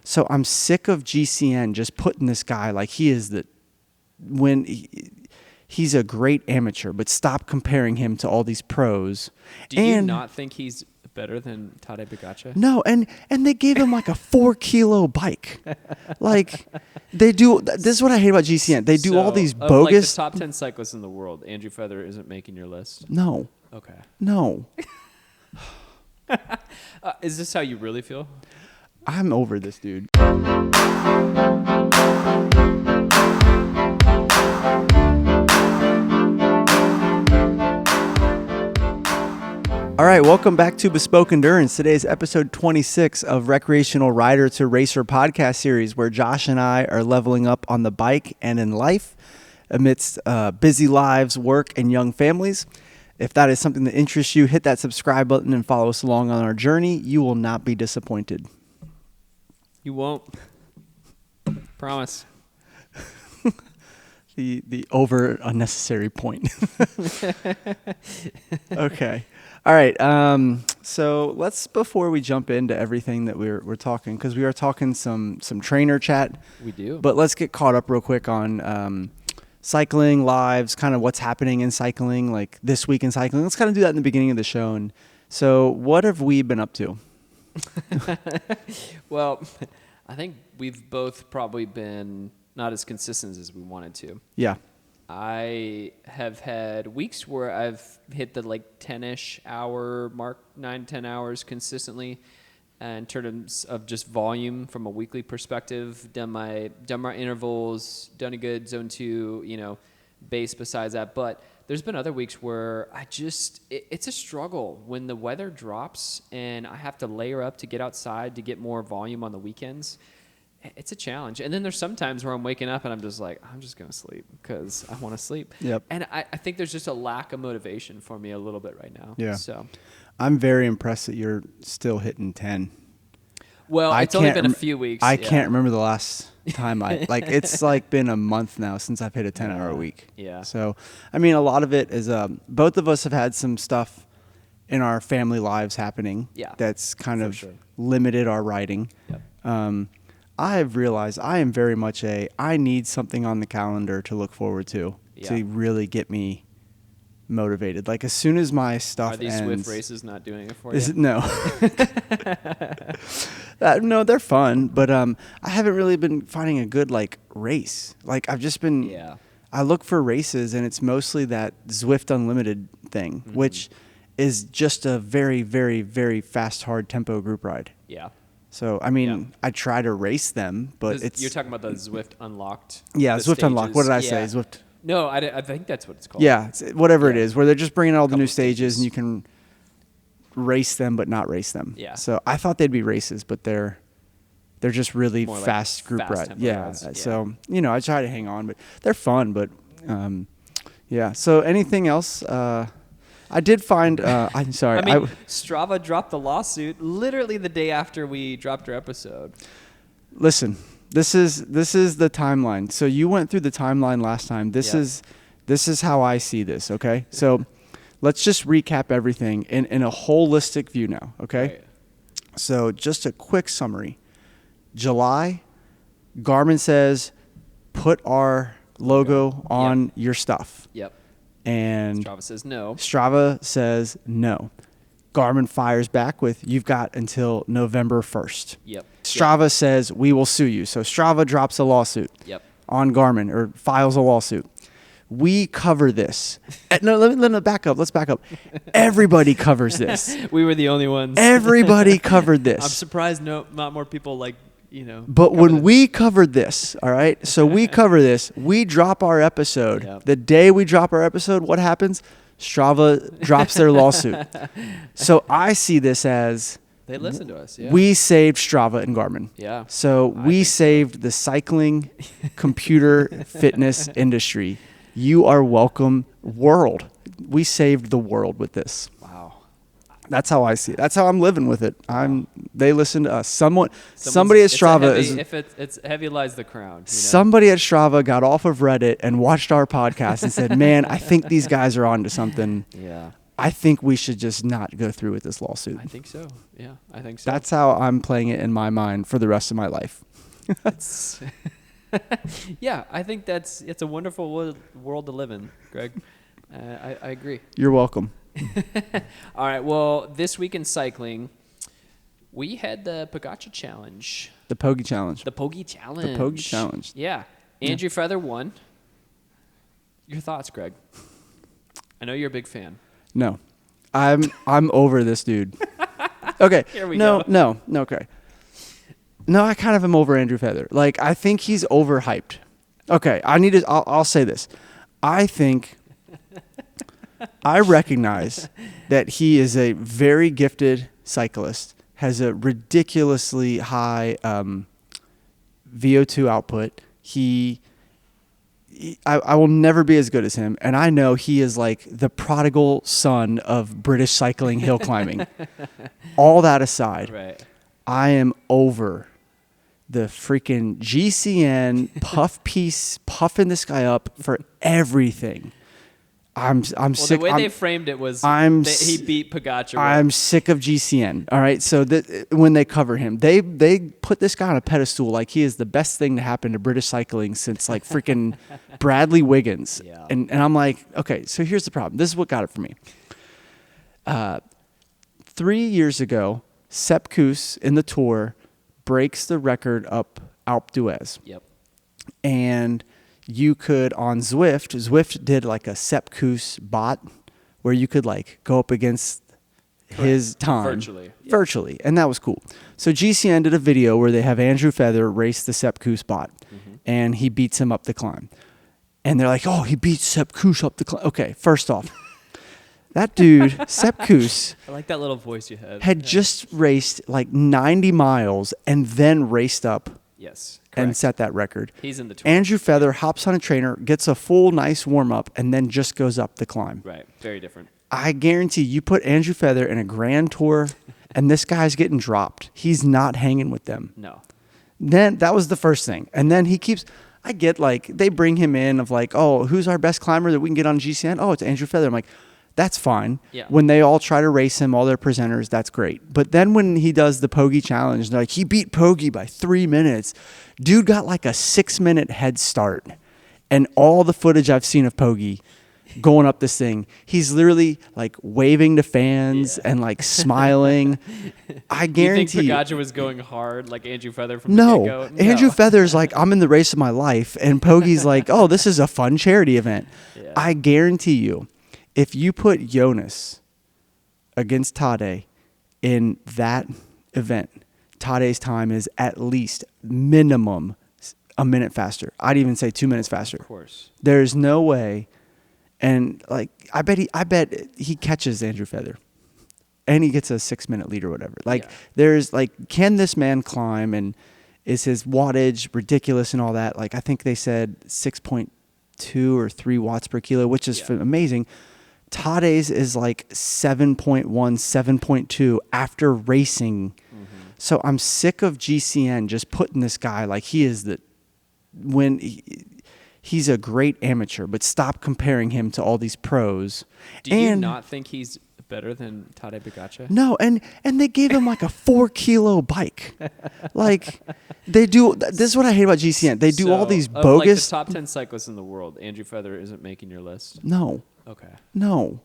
So I'm sick of GCN just putting this guy like he is he's a great amateur, but stop comparing him to all these pros. Do you not think he's better than Tadej Pogačar? No, and they gave him like a 4-kilo bike. Like they do. This is what I hate about GCN. They do all these bogus. Like the top 10 cyclists in the world, Andrew Feather isn't making your list. No. Okay. No. Is this how you really feel? I'm over this dude. All right, welcome back to Bespoke Endurance. Today is episode 26 of Recreational Rider to Racer podcast series, where Josh and I are leveling up on the bike and in life amidst busy lives, work, and young families. If that is something that interests you, hit that subscribe button and follow us along on our journey. You will not be disappointed. You won't. Promise. The over unnecessary point. Okay. All right. So let's, before we jump into everything that we're talking, because we are talking some trainer chat. We do. But let's get caught up real quick on cycling lives, kind of what's happening in cycling, like this week in cycling. Let's kind of do that in the beginning of the show. And so what have we been up to? Well, I think we've both probably been not as consistent as we wanted to. Yeah. I have had weeks where I've hit the 10-ish hour mark, 9-10 hours consistently, in terms of just volume from a weekly perspective. Done my intervals, done a good zone 2, base besides that. But there's been other weeks where it's a struggle when the weather drops and I have to layer up to get outside to get more volume on the weekends. It's a challenge. And then there's some times where I'm waking up and I'm just like, I'm just going to sleep because I want to sleep. Yep. And I think there's just a lack of motivation for me a little bit right now. Yeah. So I'm very impressed that you're still hitting 10. Well, it's only been a few weeks. I can't remember the last time it's been a month now since I've hit a 10-hour week. Yeah. So, I mean, a lot of it is both of us have had some stuff in our family lives happening. Yeah. That's kind of limited our riding. Yep. I have realized I am very much I need something on the calendar to look forward to really get me motivated. Like as soon as my stuff ends. Are these Zwift races not doing it for you? No. No, they're fun, but I haven't really been finding a good race. Like I've just been I look for races and it's mostly that Zwift Unlimited thing, which is just a very, very, very fast, hard tempo group ride. Yeah. So, I mean, I try to race them, but it's... You're talking about the Zwift Unlocked? Yeah, Zwift stages. Unlocked. What did I say? Zwift... No, I think that's what it's called. Yeah, whatever it is, where they're just bringing out all the new stages and you can race them but not race them. Yeah. So, I thought they'd be races, but they're just really fast group rides. Yeah. So, I try to hang on, but they're fun, but yeah. So, anything else... I did find. I'm sorry. Strava dropped the lawsuit literally the day after we dropped our episode. Listen, this is the timeline. So you went through the timeline last time. This is how I see this. Okay, so let's just recap everything in a holistic view now. Okay, right. So just a quick summary. July, Garmin says, put our logo on your stuff. Yep. And Strava says no. Garmin fires back with, you've got until November 1st. Yep. Strava says, we will sue you. So Strava drops a lawsuit on Garmin or files a lawsuit. We cover this. No, let me back up. Let's back up. Everybody covers this. We were the only ones. Everybody covered this. I'm surprised not more people But when we covered this, all right, so we cover this, we drop our episode. Yep. The day we drop our episode, what happens? Strava drops their lawsuit. So I see this as... They listen to us, we saved Strava and Garmin. Yeah. So we saved the cycling, computer, fitness industry. You are welcome, world. We saved the world with this. Wow. That's how I see it. That's how I'm living with it. They listen to us. Somebody at Strava it's heavy lies the crown. Somebody at Strava got off of Reddit and watched our podcast and said, "Man, I think these guys are onto something." Yeah. I think we should just not go through with this lawsuit. I think so. Yeah, I think so. That's how I'm playing it in my mind for the rest of my life. It's yeah, I think it's a wonderful world to live in, Greg. I agree. You're welcome. All right. Well, this week in cycling, we had the Pogača Challenge. The Pogie Challenge. The Pogie Challenge. The Pogie Challenge. Yeah. Andrew Feather won. Your thoughts, Greg? I know you're a big fan. No. I'm over this dude. Okay. Here we go. No, okay. No, I kind of am over Andrew Feather. Like, I think he's overhyped. Okay, I'll say this. I recognize that he is a very gifted cyclist, has a ridiculously high VO2 output. I will never be as good as him, and I know he is like the prodigal son of British cycling hill climbing. All that aside, Right. I am over the freaking GCN puffing this guy up for everything. I'm sick. The way they framed it was he beat Pogača. I'm sick of GCN. All right, so when they cover him, they put this guy on a pedestal like he is the best thing to happen to British cycling since like freaking Bradley Wiggins. Yeah. And I'm like, okay, so here's the problem. This is what got it for me. 3 years ago, Sepp Kuss in the Tour breaks the record up Alpe d'Huez. Yep. And you could, on Zwift did like a Sepp Kuss bot where you could like go up against his time. Virtually. Yeah. Virtually. And that was cool. So GCN did a video where they have Andrew Feather race the Sepp Kuss bot. Mm-hmm. And he beats him up the climb. And they're like, oh, he beats Sepp Kuss up the climb. Okay, first off, that dude, Sepp Kuss, I like that little voice you had just raced like 90 miles and then raced up. Yes. And Correct. set that record. He's in the Tour. Andrew Feather hops on a trainer, gets a full nice warm up, and then just goes up the climb. Right. Very different. I guarantee you put Andrew Feather in a Grand Tour, and this guy's getting dropped. He's not hanging with them. No. Then that was the first thing, and then he keeps. I get like they bring him in of like, oh, who's our best climber that we can get on GCN? Oh, it's Andrew Feather. I'm like, that's fine. Yeah. When they all try to race him, all their presenters, that's great. But then when he does the Pogie Challenge, they're like, he beat Pogie by 3 minutes. Dude got like a 6-minute head start. And all the footage I've seen of Pogie going up this thing, he's literally like waving to fans and like smiling. I guarantee you think Pogača was going hard like Andrew Feather from no. the get-go? No. Andrew Feather's like, I'm in the race of my life. And Pogie's like, oh, this is a fun charity event. Yeah. I guarantee you, if you put Jonas against Tadej in that event, Tadej's time is at least minimum a minute faster. I'd even say 2 minutes faster. Of course. There's no way. And like, I bet he catches Andrew Feather and he gets a 6-minute lead or whatever. Like there's like, can this man climb, and is his wattage ridiculous and all that? Like, I think they said 6.2 or 3 watts per kilo, which is amazing. Tadej's is like 7.1, 7.2 after racing. Mm-hmm. So I'm sick of GCN just putting this guy like he is he's a great amateur, but stop comparing him to all these pros. Do you not think he's better than Tadej Pogača? No, and they gave him like a 4-kilo bike. Like they do. This is what I hate about GCN. They do all these bogus. Like the top 10 cyclists in the world, Andrew Feather isn't making your list. No. Okay. No.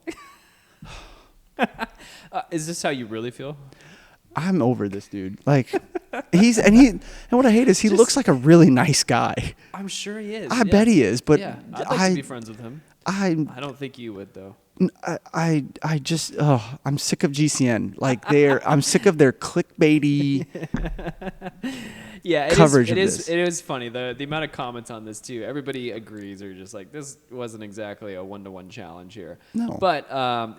Is this how you really feel? I'm over this dude. Like and what I hate is he looks like a really nice guy. I'm sure he is. I bet he is, but I'd like to be friends with him. I don't think you would though. I just I'm sick of GCN. Like I'm sick of their clickbaity coverage of this. It is funny the amount of comments on this too. Everybody agrees, or just like, this wasn't exactly a 1-to-1 challenge here. No, but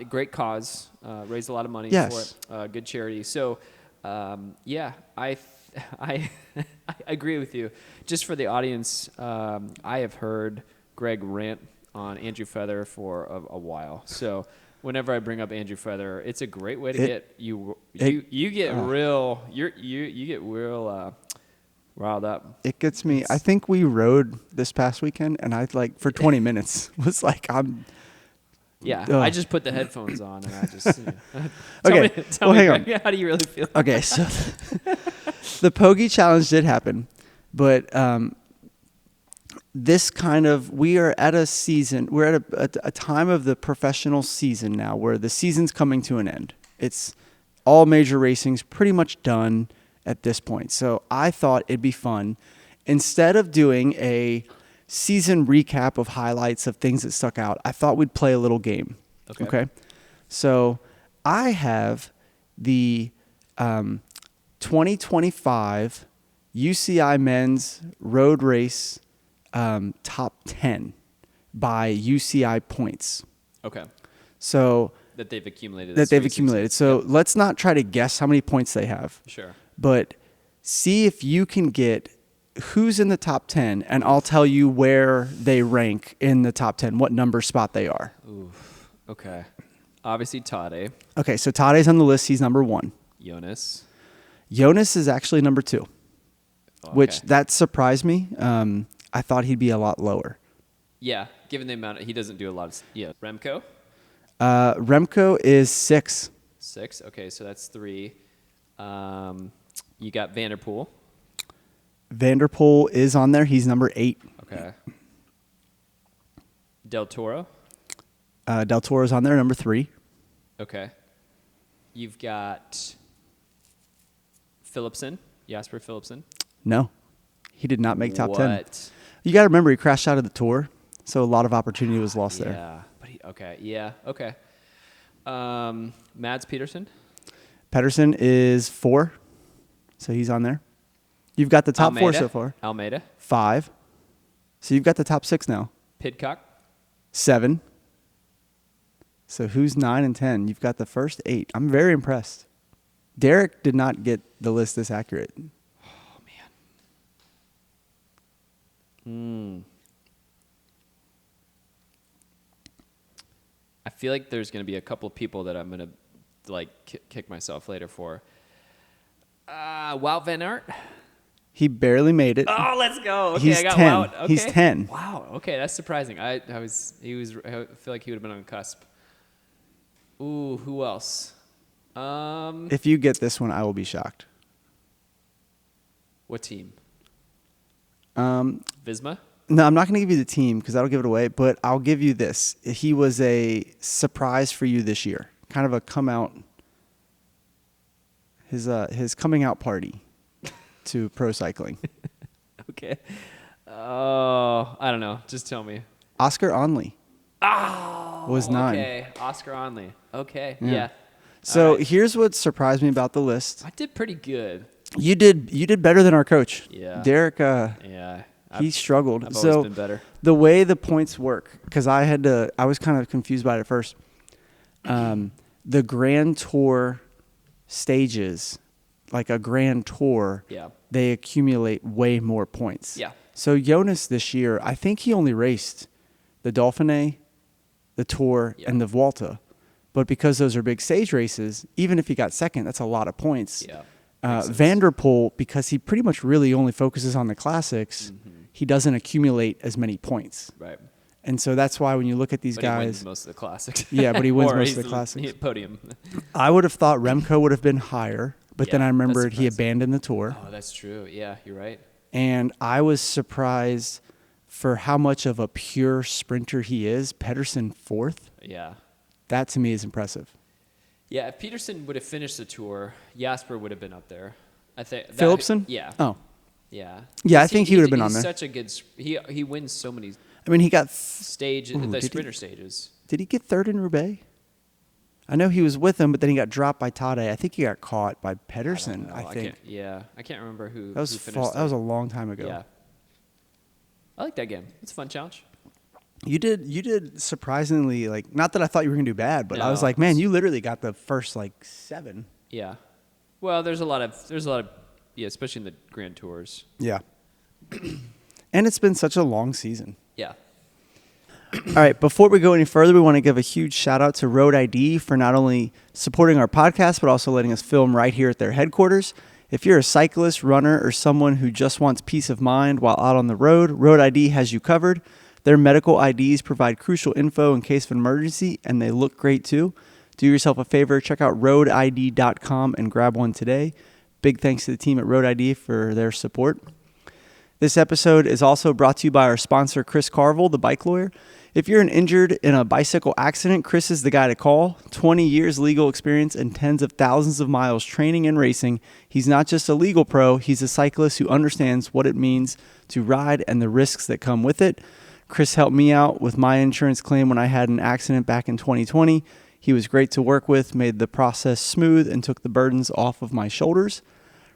great cause, raised a lot of money for it. Good charity. So I agree with you. Just for the audience, I have heard Greg rant on Andrew Feather for a while. So whenever I bring up Andrew Feather, it's a great way to get you get real riled up. It gets me. I think we rode this past weekend, and I like for 20 minutes was like, Yeah, Ugh. I just put the headphones on and I just. Okay, tell well, me, hang on. Greg, how do you really feel? Okay, so the Pogie Challenge did happen, but this kind of, we are at a season, we're at a time of the professional season now where the season's coming to an end. It's all major racing's pretty much done at this point. So I thought it'd be fun, instead of doing a season recap of highlights of things that stuck out, I thought we'd play a little game. Okay? So I have the 2025 UCI men's road race top 10 by UCI points. Okay. So That they've accumulated. So let's not try to guess how many points they have. Sure. But see if you can get who's in the top 10, and I'll tell you where they rank in the top 10, what number spot they are. Oof. Okay. Obviously, Tadej. Okay, so Tadej's on the list. He's number 1. Jonas. Jonas is actually number 2, which Okay. that surprised me. I thought he'd be a lot lower. Yeah, given the amount, he doesn't do a lot of. Yeah. Remco. Remco is 6. 6. Okay, so that's 3. You got Vanderpool. Vanderpool is on there. He's number 8. Okay. Del Toro. Del Toro's on there, number 3. Okay. You've got Philipsen. Jasper Philipsen. No, he did not make top 10. What? You got to remember, he crashed out of the tour, so a lot of opportunity was lost there. Yeah. But okay. Yeah. Okay. Mads Peterson. Pedersen is 4, so he's on there. You've got the top 4 Almeida. so far. Almeida. 5. So you've got the top 6 now. Pidcock. 7. So who's 9 and 10? You've got the first 8. I'm very impressed. Derek did not get the list this accurate. Oh man. I feel like there's going to be a couple of people that I'm going to like kick myself later for. Wout Van Aert. He barely made it. Oh, let's go. Okay, He's I got 10. Wout. Okay. He's 10. Wow. Okay, that's surprising. I feel like he would have been on the cusp. Ooh, who else? If you get this one, I will be shocked. What team? No, Visma? I'm not going to give you the team because that'll give it away, but I'll give you this. He was a surprise for you this year. Kind of a come out, his coming out party to pro cycling. Okay. Oh, I don't know. Just tell me. Oscar Onley. Oh, was 9. Okay, Oscar Onley. Okay, Yeah. yeah. So All right. Here's what surprised me about the list. I did pretty good. You did better than our coach. Yeah. Derek, Yeah. he struggled. I've So always been better. the way the points work, because I was kind of confused by it at first. The Grand Tour stages, like a Grand Tour, Yeah. they accumulate way more points. Yeah. So Jonas this year, I think he only raced the Dauphiné, the Tour, Yeah. and the Vuelta. But because those are big stage races, even if he got second, that's a lot of points. Yeah. Vanderpool, because he pretty much really only focuses on the classics, he doesn't accumulate as many points. Right. And so that's why when you look at these But guys, he wins most of the classics. Yeah, but he wins Or most he's of the classics. Podium. I would have thought Remco would have been higher, but then Yeah, I remembered that's he surprising. abandoned the tour. Oh, that's true. Yeah, you're right. And I was surprised for how much of a pure sprinter he is. Pedersen 4th. Yeah. That to me is impressive. Yeah, if Peterson would have finished the tour, Jasper would have been up there. I think Philipsen? Yeah. Oh. Yeah. Yeah, I think he would have been on he's there. Such a good. He wins so many I mean, he got. stages, Ooh, the did he? sprinter stages. Did he get 3rd in Roubaix? I know he was with him, but then he got dropped by Tadej. I think he got caught by Pedersen. I think I can't remember who. that was who finished that was a long time ago. Yeah. I like that game. It's a fun challenge. You did surprisingly, like, not that I thought you were gonna do bad, but I was No, like, man, you literally got the first like 7. Yeah. Well, there's a lot of yeah, especially in the Grand Tours. Yeah. And it's been such a long season. Yeah. All right, before we go any further, we want to give a huge shout out to RoadID for not only supporting our podcast, but also letting us film right here at their headquarters. If you're a cyclist, runner, or someone who just wants peace of mind while out on the road, RoadID has you covered. Their medical IDs provide crucial info in case of an emergency, and they look great too. Do yourself a favor, check out RoadID.com and grab one today. Big thanks to the team at RoadID for their support. This episode is also brought to you by our sponsor, Chris Carville, the bike lawyer. If you're injured in a bicycle accident, Chris is the guy to call. 20 years legal experience and tens of thousands of miles training and racing. He's not just a legal pro, he's a cyclist who understands what it means to ride and the risks that come with it. Chris helped me out with my insurance claim when I had an accident back in 2020. He was great to work with, made the process smooth, and took the burdens off of my shoulders.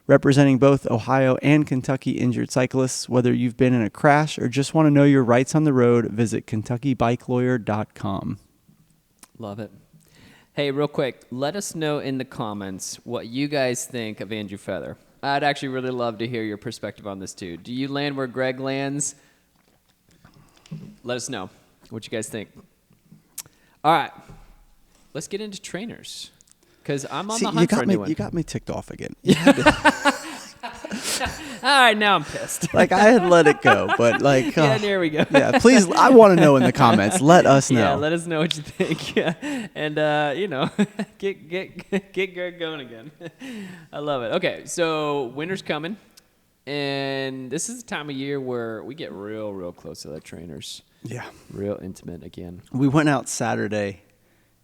Representing both Ohio and Kentucky injured cyclists, whether you've been in a crash or just want to know your rights on the road, visit KentuckyBikeLawyer.com. Love it. Hey, real quick, let us know in the comments what you guys think of Andrew Feather. I'd actually really love to hear your perspective on this too. Do you land where Greg lands? Let us know what you guys think. All right, let's get into trainers. Because I'm on the hunt for a new one. You got me ticked off again. All right, now I'm pissed. Like, I had let it go, but like... Yeah, there we go. Yeah, please, I want to know in the comments. Let us know. Yeah, let us know what you think. Yeah. And, get Greg going again. I love it. Okay, so winter's coming. And this is the time of year where we get real close to the trainers. Yeah. Real intimate again. We went out Saturday.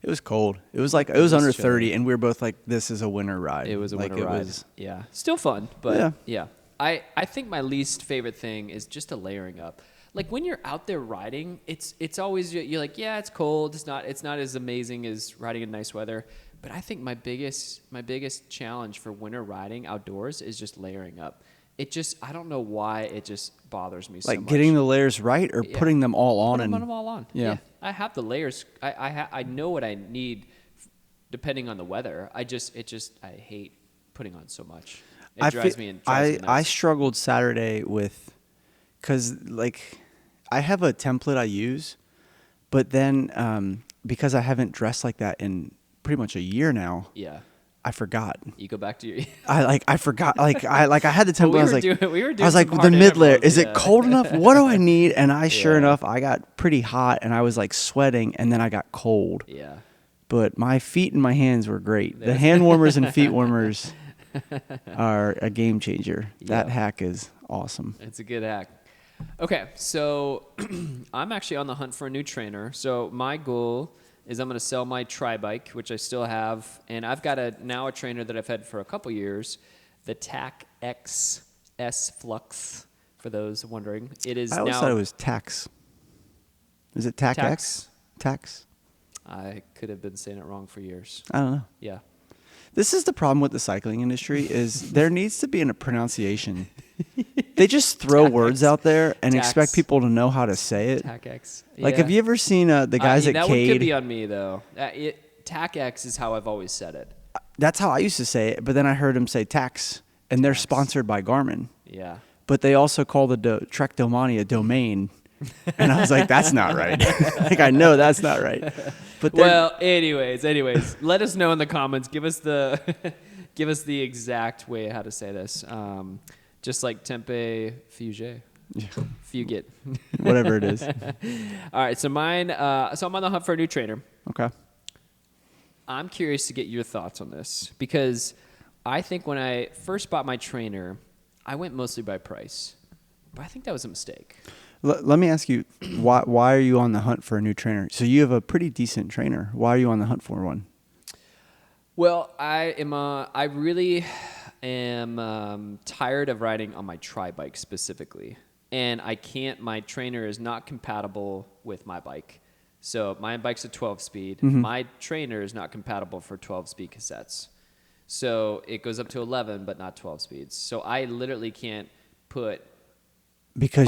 It was cold. It was like, it was under 30, and we were both like, this is a winter ride. It was a winter ride. Yeah. Still fun, but yeah. I think my least favorite thing is just the layering up. Like when you're out there riding, it's always, you're like, yeah, it's cold. It's not as amazing as riding in nice weather. But I think my biggest challenge for winter riding outdoors is just layering up. I don't know why it just bothers me so much. Like getting the layers right or putting them all on? Putting them all on. Yeah. I have the layers. I know what I need depending on the weather. I hate putting on so much. It drives me nuts. I struggled Saturday because like I have a template I use, but then because I haven't dressed like that in pretty much a year now. Yeah. I forgot. You go back to your. I forgot. I had the template. Well, I was like, the mid layer. Is it cold enough? What do I need? And sure enough, I got pretty hot and I was like sweating, and then I got cold. Yeah. But my feet and my hands were great. The hand warmers and feet warmers are a game changer. That hack is awesome. It's a good hack. Okay, so I'm actually on the hunt for a new trainer. So my goal is I'm going to sell my tri-bike, which I still have, and I've got a trainer that I've had for a couple years, the Tacx Flux, for those wondering. It is. I always thought it was Tacx. Is it Tacx? Tacx? I could have been saying it wrong for years. I don't know. Yeah. This is the problem with the cycling industry is there needs to be a pronunciation. They just throw words out there and expect people to know how to say it. Tacx. Like, have you ever seen the guys at that Cade? That could be on me, though. Tacx is how I've always said it. That's how I used to say it, but then I heard him say Tacx, and they're sponsored by Garmin. Yeah. But they also call the Trek Domani a domain. And I was like, that's not right. Like, I know that's not right. But anyways, let us know in the comments. Give us the exact way how to say this. Just like Tempe Fugit. Yeah. Fugit. Whatever it is. All right, so mine. So I'm on the hunt for a new trainer. Okay. I'm curious to get your thoughts on this because I think when I first bought my trainer, I went mostly by price, but I think that was a mistake. Let me ask you, why are you on the hunt for a new trainer? So you have a pretty decent trainer. Why are you on the hunt for one? Well, I really am tired of riding on my tri-bike specifically. And my trainer is not compatible with my bike. So my bike's a 12-speed. Mm-hmm. My trainer is not compatible for 12-speed cassettes. So it goes up to 11, but not 12 speeds. So I literally can't put... Because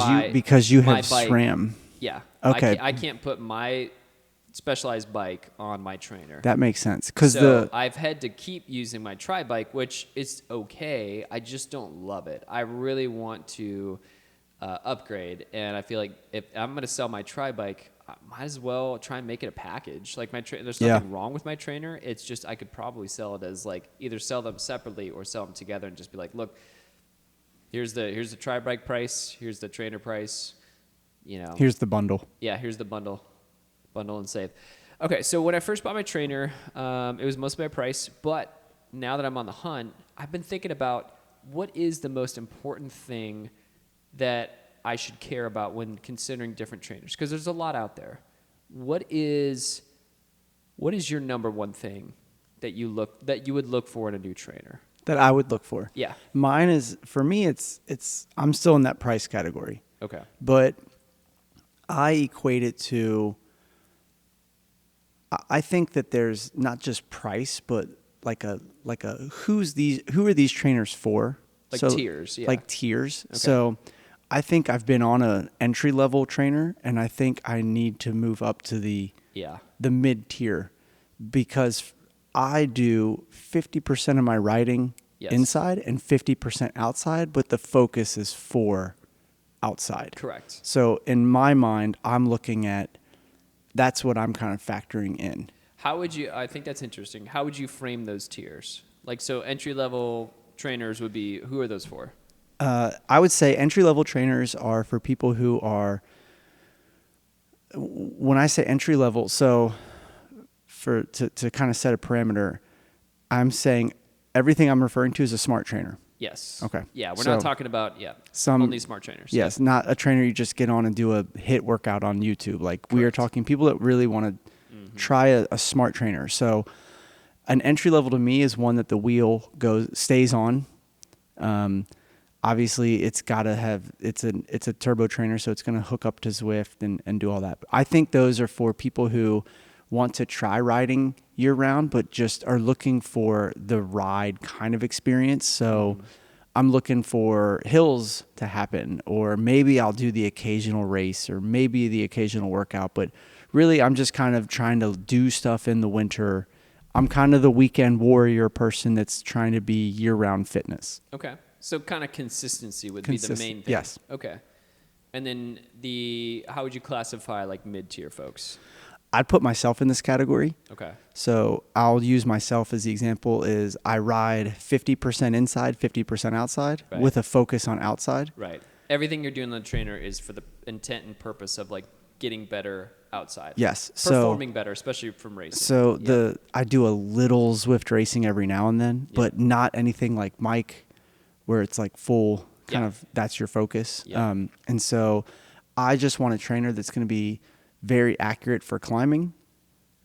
you have SRAM. Yeah. Okay. I can't put my specialized bike on my trainer. That makes sense. I've had to keep using my tri-bike, which is okay. I just don't love it. I really want to upgrade, and I feel like if I'm going to sell my tri-bike, I might as well try and make it a package. Like there's nothing wrong with my trainer. It's just I could probably sell it as like either sell them separately or sell them together and just be like, look, here's the tri-bike price, here's the trainer price. Here's the bundle. Yeah, here's the bundle and save. Okay, so when I first bought my trainer, it was mostly by price, but now that I'm on the hunt, I've been thinking about what is the most important thing that I should care about when considering different trainers, because there's a lot out there. What is your number one thing that you would look for in a new trainer? That I would look for. Yeah. Mine is, for me, it's I'm still in that price category. Okay. But I equate it to, I think that there's not just price, but like a who are these trainers for? Like tiers, yeah. Like tiers. Okay. So I think I've been on an entry level trainer, and I think I need to move up to the mid tier, because I do 50% of my riding inside and 50% outside, but the focus is for outside. Correct. So in my mind, I'm looking at, that's what I'm kind of factoring in. I think that's interesting. How would you frame those tiers? Like, so entry level trainers would be, who are those for? I would say entry level trainers are for people who are, when I say entry level, so to kind of set a parameter, I'm saying everything I'm referring to is a smart trainer. Yes. Okay. Yeah, we're not talking about only smart trainers. Yes, not a trainer you just get on and do a HIIT workout on YouTube. Like, we are talking people that really want to try a smart trainer. So an entry level to me is one that the wheel stays on. Obviously, it's got to have, it's a turbo trainer, so it's going to hook up to Zwift and do all that. But I think those are for people who want to try riding year round, but just are looking for the ride kind of experience. So I'm looking for hills to happen, or maybe I'll do the occasional race, or maybe the occasional workout. But really, I'm just kind of trying to do stuff in the winter. I'm kind of the weekend warrior person that's trying to be year-round fitness. Okay. So kind of consistency would be the main thing. Yes. Okay. And then how would you classify like mid-tier folks? I'd put myself in this category. Okay. So I'll use myself as the example is I ride 50% inside, 50% outside with a focus on outside. Right. Everything you're doing on the trainer is for the intent and purpose of like getting better outside. Yes. Performing better, especially from racing. So I do a little Zwift racing every now and then, but not anything like Mike where it's like full kind of, that's your focus. Yeah. And so I just want a trainer that's going to be very accurate for climbing,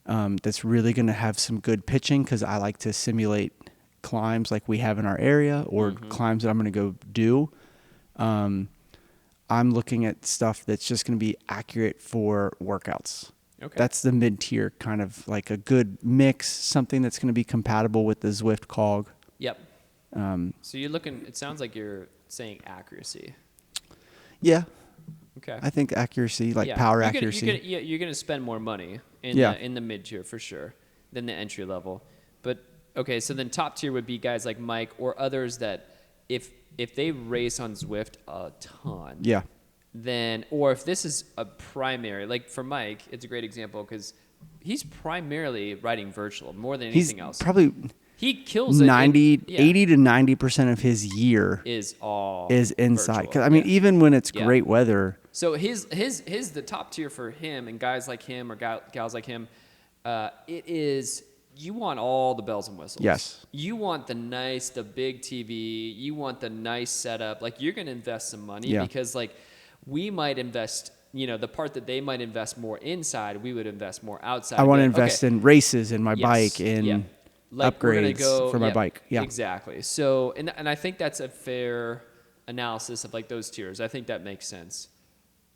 that's really going to have some good pitching, because I like to simulate climbs like we have in our area, or climbs that I'm going to go do. I'm looking at stuff that's just going to be accurate for workouts. Okay. That's the mid-tier, kind of like a good mix, something that's going to be compatible with the Zwift cog. Yep. So you're looking, it sounds like you're saying accuracy. Yeah. Okay. I think accuracy, like power accuracy. You're gonna spend more money in the mid tier for sure than the entry level. But okay, so then top tier would be guys like Mike or others that if they race on Zwift a ton, then, or if this is a primary, like for Mike, it's a great example because he's primarily riding virtual more than anything else. He kills it. 80 to 90% of his year is inside. Because I mean, even when it's great weather. So the top tier for him and guys like him or gals like him, it is, you want all the bells and whistles. Yes. You want the big TV. You want the nice setup. Like, you're going to invest some money because like we might invest, the part that they might invest more inside, we would invest more outside. I want to invest in races, in my bike, in like upgrades for my bike. Yeah, exactly. So, and I think that's a fair analysis of like those tiers. I think that makes sense.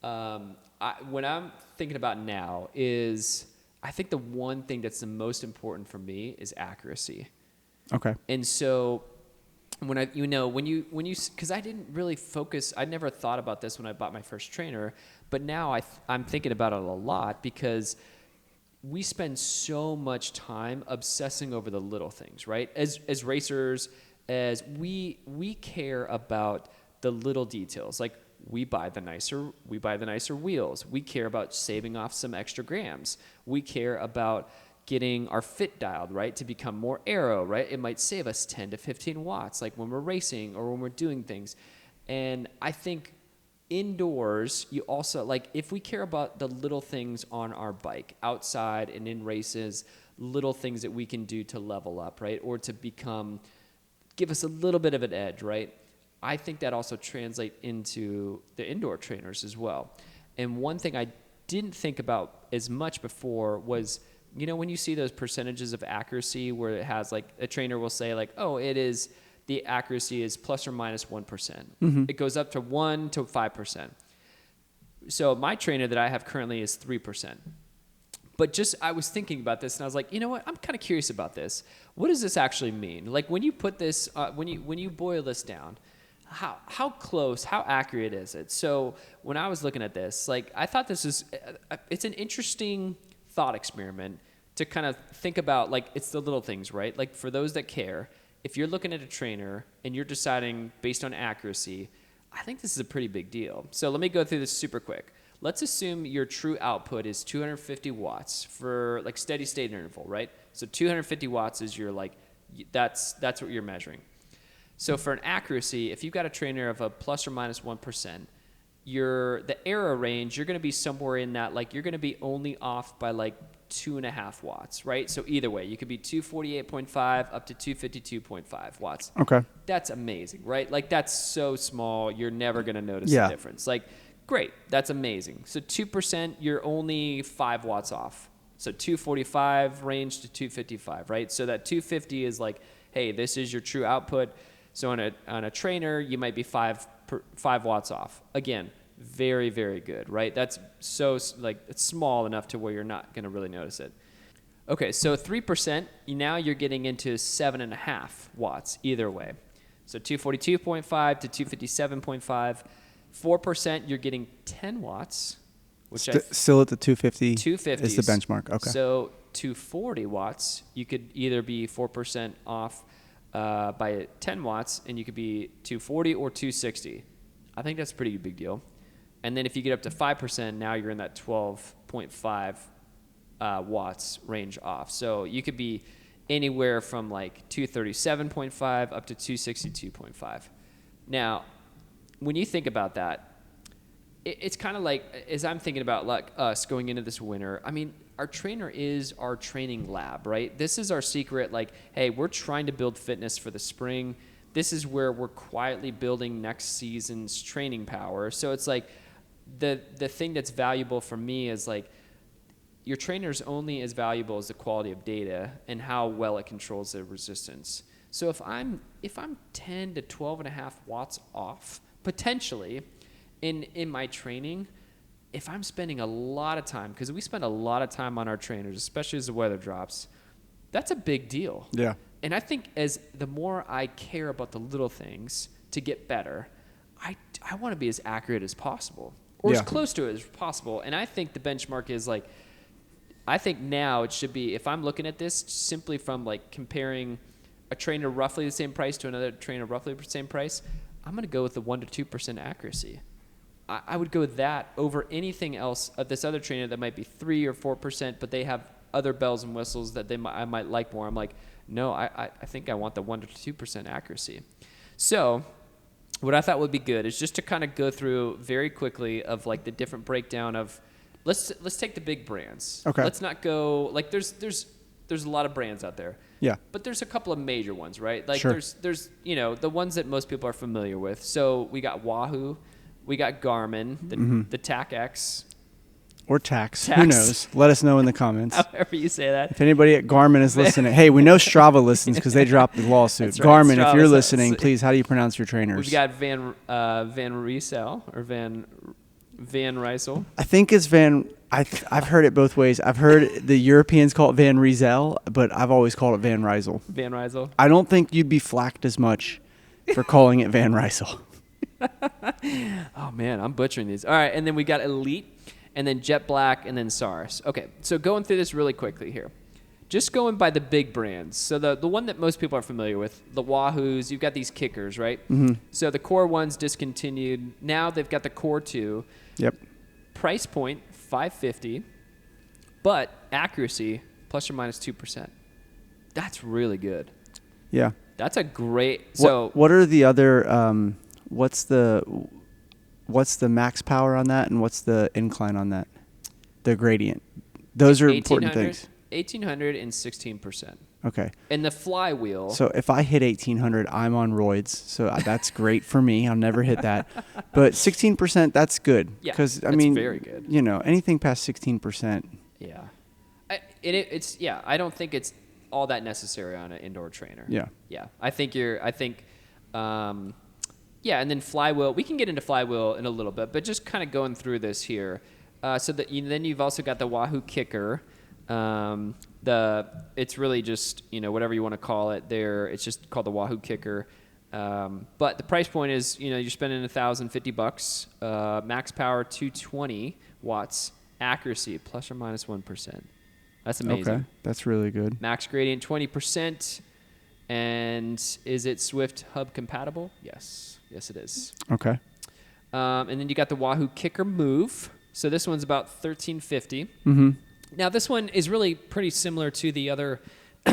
What I'm thinking about now is, I think the one thing that's the most important for me is accuracy. Okay. And so when because I didn't really focus, I never thought about this when I bought my first trainer, but now I'm thinking about it a lot because we spend so much time obsessing over the little things, right? As racers, as we care about the little details. Like, we buy the nicer wheels. We care about saving off some extra grams. We care about getting our fit dialed, right, to become more aero, right? It might save us 10 to 15 watts, like when we're racing or when we're doing things. And I think indoors, you also, like, if we care about the little things on our bike, outside and in races, little things that we can do to level up, right? Or to give us a little bit of an edge, right? I think that also translates into the indoor trainers as well. And one thing I didn't think about as much before was, when you see those percentages of accuracy where it has, like, a trainer will say, like, oh, the accuracy is plus or minus 1%. Mm-hmm. It goes up to 1 to 5%. So my trainer that I have currently is 3%. But I was thinking about this, and I was like, you know what? I'm kind of curious about this. What does this actually mean? Like, when you put this, when you boil this down, how close, how accurate is it? So when I was looking at this, like, I thought it's an interesting thought experiment to kind of think about, like, it's the little things, right? Like, for those that care, if you're looking at a trainer and you're deciding based on accuracy, I think this is a pretty big deal. So let me go through this super quick. Let's assume your true output is 250 watts for, like, steady state interval, right? So 250 watts is your, like, that's what you're measuring. So for an accuracy, if you've got a trainer of a plus or minus 1%, the error range, you're going to be somewhere in that, like, you're going to be only off by, like, 2.5 watts, right? So either way, you could be 248.5 up to 252.5 watts. Okay. That's amazing, right? Like, that's so small, you're never going to notice the difference. Like, great, that's amazing. So 2%, you're only 5 watts off. So 245 range to 255, right? So that 250 is like, hey, this is your true output. So on a trainer, you might be 5 watts off. Again, very, very good, right? That's so, like, it's small enough to where you're not going to really notice it. Okay, so 3%, now you're getting into 7.5 watts either way. So 242.5 to 257.5. 4%, you're getting 10 watts, which still at the 250. 250 is the benchmark. Okay. So 240 watts, you could either be 4% off by 10 watts, and you could be 240 or 260. I think that's a pretty big deal. And then if you get up to 5%, now you're in that 12.5 watts range off. So you could be anywhere from, like, 237.5 up to 262.5. Now, when you think about that, it's kind of like, as I'm thinking about, like, us going into this winter, I mean, our trainer is our training lab, right? This is our secret, like, hey, we're trying to build fitness for the spring. This is where we're quietly building next season's training power. So it's like, the thing that's valuable for me is, like, your trainer's only as valuable as the quality of data and how well it controls the resistance. So if I'm 10 to 12.5 watts off, potentially, in my training, if I'm spending a lot of time, because we spend a lot of time on our trainers, especially as the weather drops, that's a big deal. Yeah. And I think as the more I care about the little things to get better, I want to be as accurate as possible, or as close to it as possible. And I think the benchmark is, like, I think now it should be, if I'm looking at this simply from, like, comparing a trainer roughly the same price to another trainer roughly the same price, I'm going to go with the 1 to 2% accuracy. I would go with that over anything else of this other trainer that might be 3 or 4%, but they have other bells and whistles that I might like more. I'm like, no, I think I want the 1 to 2% accuracy. So what I thought would be good is just to kind of go through very quickly of, like, the different breakdown of, let's take the big brands. Okay. Let's not go, like, there's a lot of brands out there. Yeah. But there's a couple of major ones, right? Like, sure. there's the ones that most people are familiar with. So we got Wahoo, we got Garmin, the Tacx. Or Tacx. Who knows? Let us know in the comments. However you say that. If anybody at Garmin is listening, hey, we know Strava listens because they dropped the lawsuit. That's right. Garmin, Strava if you're says. listening, please, how do you pronounce your trainers? We've got Van Rysel or Van Rysel. I think it's Van. I've heard it both ways. I've heard the Europeans call it Van Rysel, but I've always called it Van Rysel. Van Rysel. I don't think you'd be flacked as much for calling it Van Rysel. Oh man, I'm butchering these. All right, and then we got Elite, and then JetBlack, and then Saris. Okay, so going through this really quickly here. Just going by the big brands. So the one that most people are familiar with, the Wahoos, you've got these kickers, right? Mm-hmm. So the Core 1's discontinued. Now they've got the Core 2. Yep. Price point, $550, but accuracy, plus or minus 2%. That's really good. Yeah. That's a great... What are the other... what's the... what's the max power on that, and what's the incline on that? The gradient. Those are important things. 1800 and 16%. Okay. And the flywheel. So if I hit 1800, I'm on roids. So that's great for me. I'll never hit that. But 16%, that's good. Yeah, because that's very good. You know, anything past 16%. Yeah. I don't think it's all that necessary on an indoor trainer. Yeah. Yeah. And then flywheel, we can get into flywheel in a little bit, but just kind of going through this here. Then you've also got the Wahoo kicker. It's really just, whatever you want to call it there. It's just called the Wahoo kicker. But the price point is, you're spending $1,050, max power 220 watts, accuracy plus or minus 1%. That's amazing. Okay, that's really good. Max gradient 20%. And is it Zwift hub compatible? Yes, it is. Okay. And then you got the Wahoo kicker move. So this one's about $1,350. Mm-hmm. Now this one is really pretty similar to the other,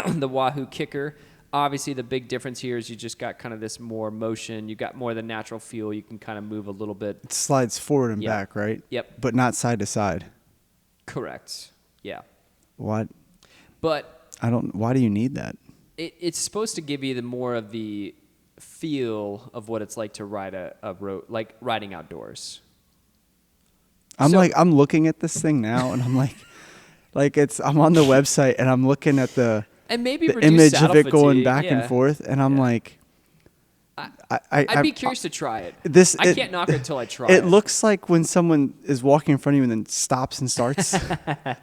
the Wahoo kicker. Obviously, the big difference here is you just got kind of this more motion. You got more of the natural feel. You can kind of move a little bit. It slides forward and back, right? Yep. But not side to side. Correct. Yeah. What? But why do you need that? It's supposed to give you the more of the feel of what it's like to ride a road, like riding outdoors. I'm looking at this thing now, and I'm like I'm on the website, and I'm looking at the image of it going back and forth, and I'm like, I'd be curious to try it. I can't knock it until I try it. It looks like when someone is walking in front of you and then stops and starts.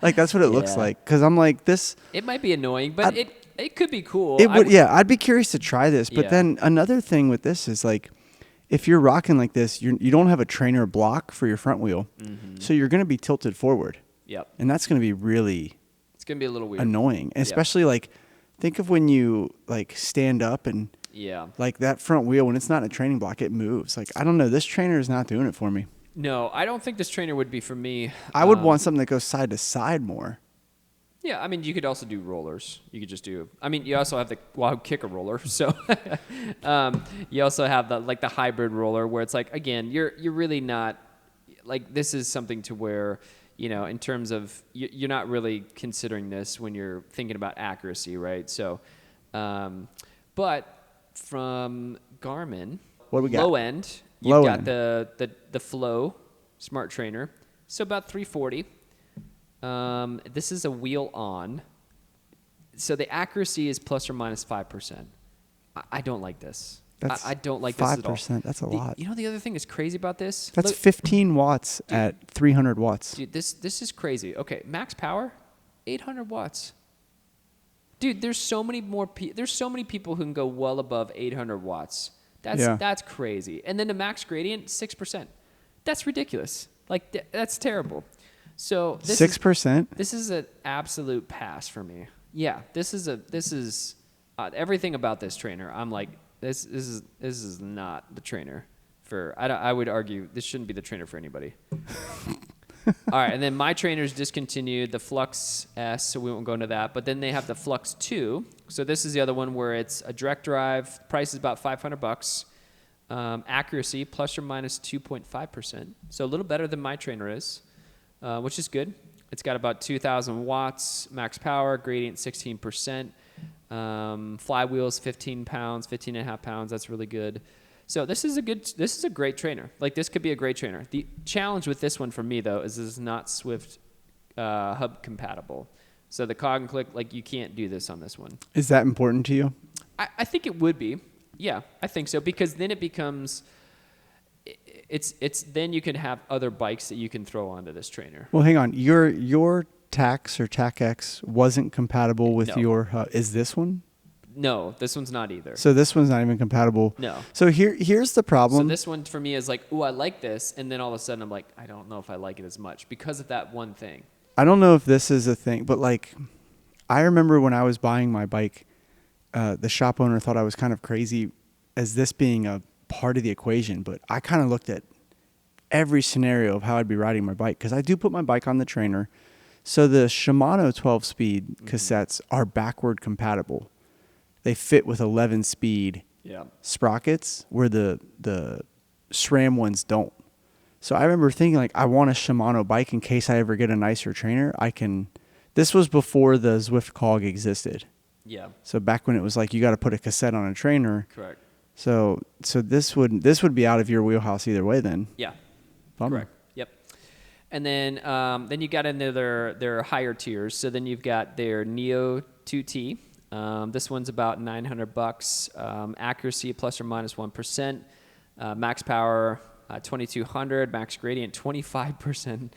Like that's what it looks like. Because I'm like this. It might be annoying, but it could be cool. I'd be curious to try this. But then another thing with this is like, if you're rocking like this, you don't have a trainer block for your front wheel, so you're going to be tilted forward. Yep. And that's going to be really. It's going to be a little weird. Annoying, especially like, think of when you like stand up and. Yeah. Like that front wheel, when it's not in a training block, it moves. Like, I don't know. This trainer is not doing it for me. No, I don't think this trainer would be for me. I would want something that goes side to side more. Yeah, I mean, you could also do rollers. You could just do. I mean, you also have the Wahoo kicker roller. So you also have the hybrid roller where it's like, again, you're really not like, this is something to where, in terms of you're not really considering this when you're thinking about accuracy, right? So, but from Garmin, what do we got? Low end, you've got the Flow Smart Trainer, so about $340. This is a wheel on, so the accuracy is plus or minus 5%. I don't like this. I don't like this at all. 5%. That's a lot. The other thing that's crazy about this? That's 15 watts at 300 watts. Dude, this is crazy. Okay, max power, 800 watts. Dude, there's so many people who can go well above 800 watts. That's crazy. And then the max gradient, 6%. That's ridiculous. Like that's terrible. So 6%. This is an absolute pass for me. Yeah, this is everything about this trainer. I'm like, this is not the trainer for. I would argue this shouldn't be the trainer for anybody. All right, and then my trainers discontinued the Flux S, so we won't go into that. But then they have the Flux 2. So this is the other one where it's a direct drive. Price is about $500. Accuracy plus or minus 2.5%. So a little better than my trainer is, which is good. It's got about 2,000 watts, max power, gradient 16%. Flywheels 15 and a half pounds. That's really good. So this is a great trainer. Like this could be a great trainer. The challenge with this one for me though is this is not Zwift hub compatible. So the cog and click, like you can't do this on this one. Is that important to you? I think it would be. Yeah, I think so, because then it becomes then you can have other bikes that you can throw onto this trainer. Well, hang on. Your Tacx or Tacx wasn't compatible with your hub. Is this one? No, this one's not either. So this one's not even compatible. No. So here's the problem. So this one for me is like, ooh, I like this, and then all of a sudden I'm like, I don't know if I like it as much because of that one thing. I don't know if this is a thing, but like, I remember when I was buying my bike, the shop owner thought I was kind of crazy as this being a part of the equation, but I kind of looked at every scenario of how I'd be riding my bike because I do put my bike on the trainer. So the Shimano 12-speed cassettes are backward compatible. They fit with 11-speed sprockets where the SRAM ones don't. So I remember thinking like, I want a Shimano bike in case I ever get a nicer trainer. This was before the Zwift cog existed. Yeah. So back when it was like, you got to put a cassette on a trainer. Correct. So this would be out of your wheelhouse either way then. Yeah. Bummer. Correct. Yep. And then you got into their higher tiers. So then you've got their Neo 2T. This one's about $900. Accuracy plus or minus 1%. Max power 2200. Max gradient 25%.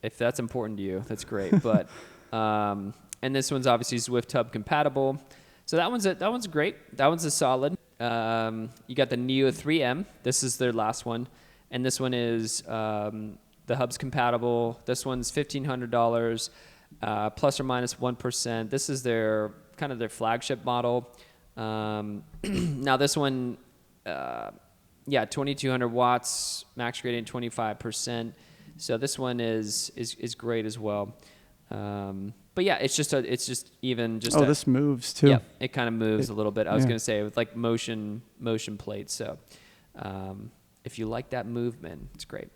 If that's important to you, that's great. But and this one's obviously Zwift Hub compatible. So that one's great. That one's a solid. You got the Neo 3M. This is their last one, and this one is the hub's compatible. This one's $1,500, plus or minus 1%. This is their flagship model. Now this one, 2,200 watts, max gradient 25%. So this one is great as well. But yeah, it's just this moves too. Yeah, it kind of moves a little bit. I was going to say with like motion plates. So if you like that movement, it's great.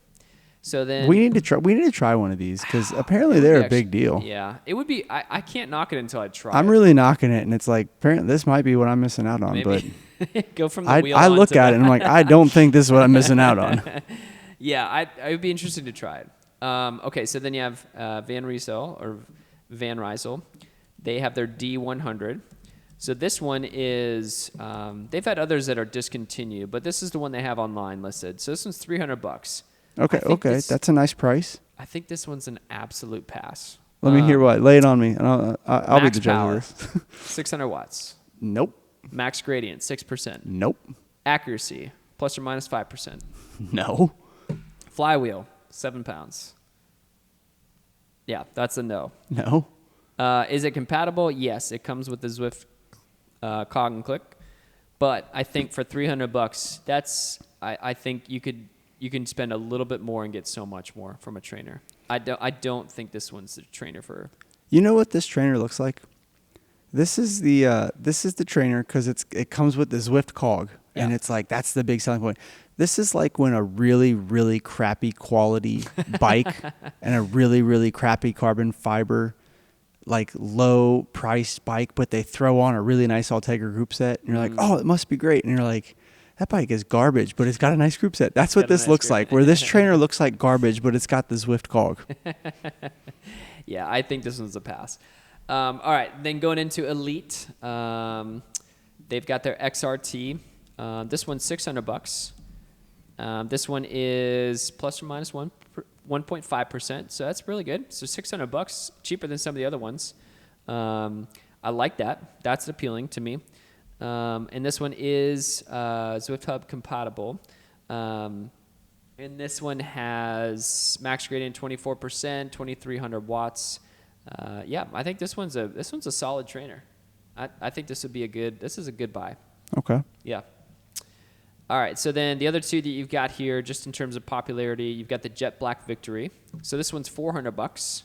So then we need to try one of these because apparently they're a big deal. Yeah, it would be. I can't knock it until I try. I'm really knocking it, and it's like apparently this might be what I'm missing out on. Maybe. But go from the wheel. I look at it and I'm like, I don't think this is what I'm missing out on. Yeah, I would be interested to try it. Okay, so then you have Van Rysel. They have their D100. So this one is, they've had others that are discontinued, but this is the one they have online listed. So this one's $300. Okay, that's a nice price. I think this one's an absolute pass. Let me hear what. Lay it on me, and I'll be the judge of this. 600 watts. Nope. Max gradient, 6%. Nope. Accuracy, plus or minus 5%. No. Flywheel, 7 pounds. Yeah, that's a no. No. Is it compatible? Yes, it comes with the Zwift cog and click. But I think for $300, I think you can spend a little bit more and get so much more from a trainer. I don't think this one's the trainer for. You know what this trainer looks like? This is the trainer because it comes with the Zwift cog, and it's like that's the big selling point. This is like when a really, really crappy quality bike and a really, really crappy carbon fiber, like low priced bike, but they throw on a really nice Ultegra group set, and you're like, oh, it must be great, and you're like, that bike is garbage, but it's got a nice group set. That's what this looks like, where this trainer looks like garbage, but it's got the Zwift cog. Yeah, I think this one's a pass. All right, then going into Elite, they've got their XRT. This one's $600. This one is plus or minus 1.5%, so that's really good. So $600, cheaper than some of the other ones. I like that. That's appealing to me. And this one is Zwift Hub compatible. And this one has max gradient 24%, 2,300 watts. Yeah, I think this one's a solid trainer. I think this is a good buy. Okay. Yeah. All right, so then the other two that you've got here, just in terms of popularity, you've got the JetBlack Victory. So this one's $400.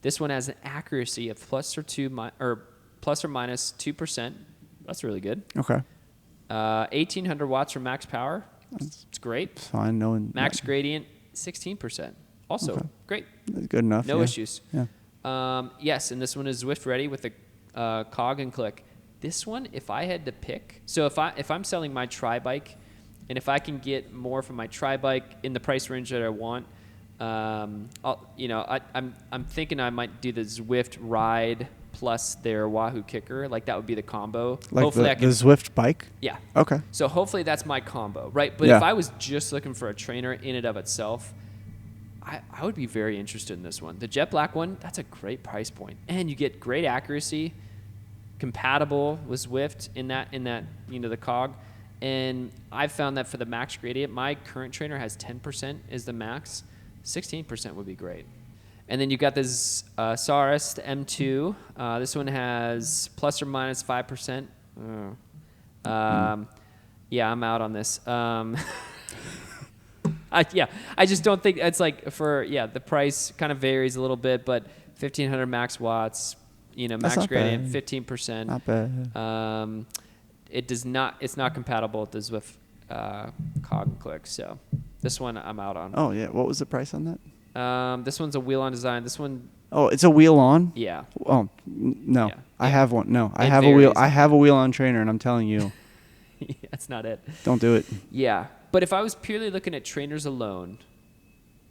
This one has an accuracy of plus or minus 2%. That's really good. Okay. 1,800 watts for max power. It's great. Fine. Max gradient 16%. Also great. That's good enough. No issues. Yeah. Yes, and this one is Zwift ready with the cog and click. This one, if I had to pick, so if I'm selling my tri bike, and if I can get more from my tri bike in the price range that I want, I'm thinking I might do the Zwift ride plus their Wahoo kicker. Like that would be the combo. Like hopefully the Zwift bike. Yeah. Okay. So hopefully that's my combo, right? But if I was just looking for a trainer in and of itself, I would be very interested in this one. The JetBlack one, that's a great price point, and you get great accuracy. Compatible with Zwift in that the cog, and I've found that for the max gradient, my current trainer has 10% is the max. 16% would be great. And then you got this Saris, the M2. This one has plus or minus 5%. Yeah, I'm out on this. I just don't think it's like the price kind of varies a little bit, but 1,500 max watts. Max gradient, 15%. Not bad. It's not compatible with the Zwift cog and click. So this one I'm out on. Oh yeah, what was the price on that? This one's a wheel-on design. This one, Oh, it's a wheel-on. yeah. Oh no, Yeah. I have one. No, I It have a wheel. varies. I have a wheel-on trainer, and I'm telling you, That's not it. don't do it. Yeah, but if I was purely looking at trainers alone,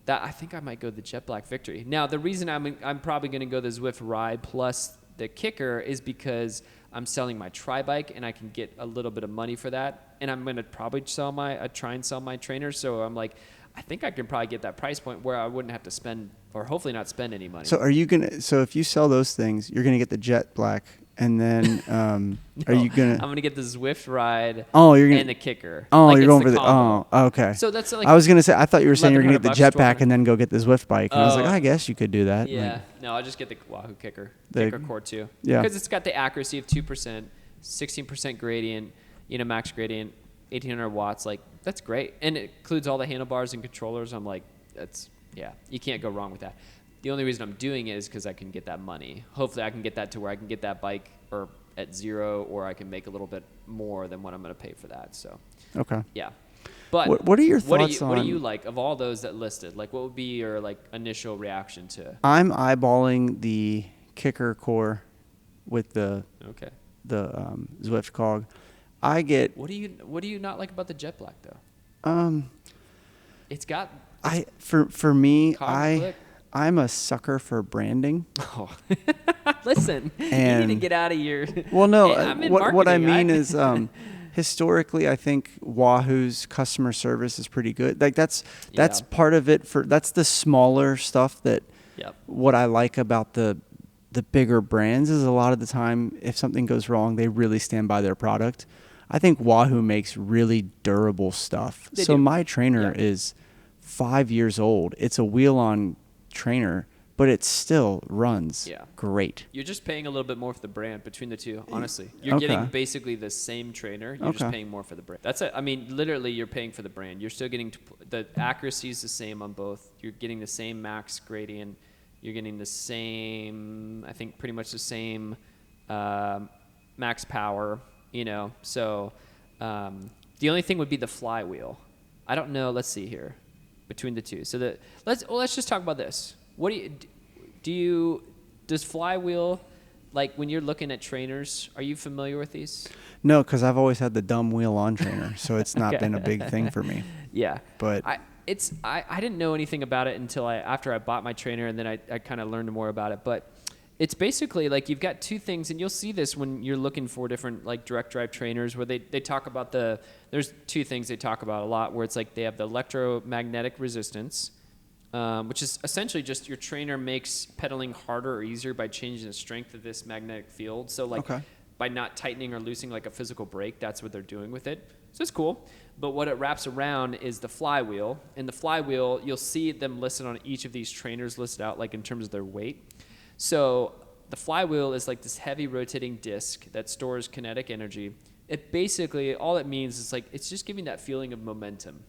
that I think I might go the JetBlack Victory. Now, the reason I'm probably going to go the Zwift Ride plus the kicker is because I'm selling my tri-bike and I can get a little bit of money for that, and I'm going to probably try and sell my trainers. So I'm like, I think I can probably get that price point where I wouldn't have to spend, or hopefully not spend any money. So are you gonna? So if you sell those things, you're gonna get the JetBlack, and then are you gonna? I'm gonna get the Zwift Ride. Oh, you're gonna. And the kicker. Oh, Like, you're it's going the for the. combo. Oh, okay. So that's like. I was gonna say. I thought you were saying you're gonna get the $1,100 JetBlack and then go get the Zwift bike, and I was like, Oh. I guess you could do that. Yeah. Like, No, I'll just get the Wahoo kicker. The- Kicker Core 2. Yeah. Because it's got the accuracy of 2%, 16% gradient, max gradient, 1800 watts. Like, that's great. And it includes all the handlebars and controllers. I'm like, you can't go wrong with that. The only reason I'm doing it is because I can get that money. Hopefully I can get that to where I can get that bike or at zero, or I can make a little bit more than what I'm going to pay for that. So, Okay. yeah. But What are your thoughts what do on- you like of all those that listed? Like, what would be your like initial reaction to? I'm eyeballing the kicker core with the Okay. Zwift cog. I get What do you not like about the JetBlack though? um It's got for me Cog and click. I'm a sucker for branding. oh. Listen, you need to And- get out of your. Well, no, Hey, I'm in what I marketing. mean is historically I think Wahoo's customer service is pretty good. Like that's Yeah. part of it. That's the smaller stuff that Yep. what I like about the bigger brands is a lot of the time if something goes wrong, they really stand by their product. I think Wahoo makes really durable stuff. They So do. my trainer Yeah. is 5 years old. It's a wheel-on trainer, but it still runs Yeah. great. You're just paying a little bit more for the brand between the two. Honestly, you're Okay. getting basically the same trainer. You're just Okay. paying more for the brand. That's it. I mean, literally, you're paying for the brand. You're still getting the accuracy is the same on both. You're getting the same max gradient. You're getting the same. I think pretty much the same max power. So the only thing would be the flywheel. I don't know. Let's see here between the two. So let's just talk about this. What does flywheel, like when you're looking at trainers, are you familiar with these? No, because I've always had the dumb wheel-on trainer, so it's not Okay. been a big thing for me. Yeah. But I didn't know anything about it until after I bought my trainer, and then I kind of learned more about it. But it's basically like you've got two things, and you'll see this when you're looking for different like direct drive trainers where they talk about there's two things they talk about a lot where it's like they have the electromagnetic resistance, which is essentially just your trainer makes pedaling harder or easier by changing the strength of this magnetic field. So like Okay. by not tightening or loosening like a physical brake, that's what they're doing with it. So it's cool. But what it wraps around is the flywheel. And the flywheel, you'll see them listed on each of these trainers listed out like in terms of their weight. So the flywheel is like this heavy rotating disc that stores kinetic energy. It basically, all it means is like, it's just giving that feeling of momentum